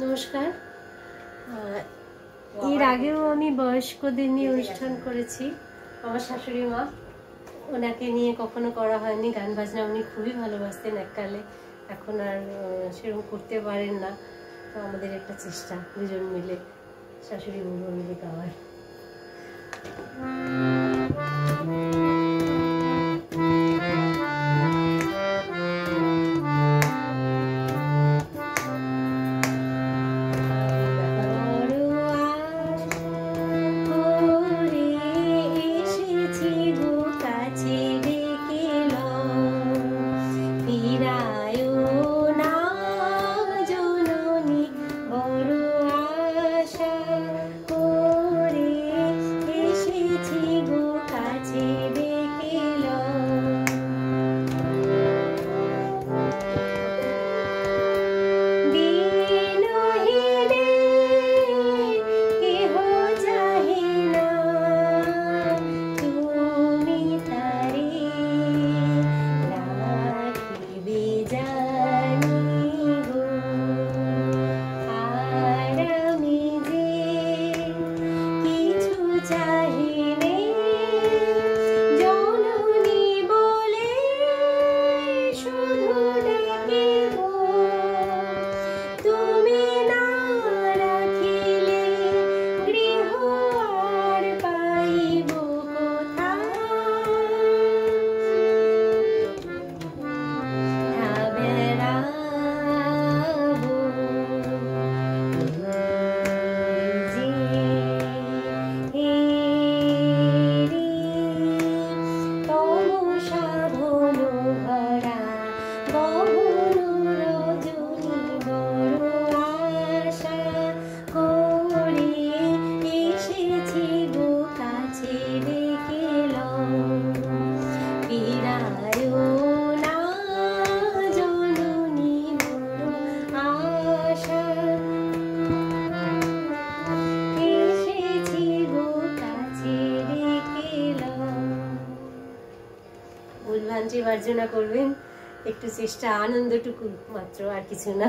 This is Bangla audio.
নমস্কার। এর আগেও আমি বয়স্কদের নিয়ে অনুষ্ঠান করেছি। আমার শাশুড়ি মা, ওনাকে নিয়ে কখনো করা হয়নি। গান বাজনা উনি খুবই ভালোবাসতেন এককালে, এখন আর সেরকম করতে পারেন না। তো আমাদের একটা চেষ্টা দুজন মিলে, শাশুড়ি বউ মিলে গাওয়ার। ভুল ভ্রান্তি মার্জনা করবেন, একটু চেষ্টা, আনন্দটুকু মাত্র, আর কিছু না।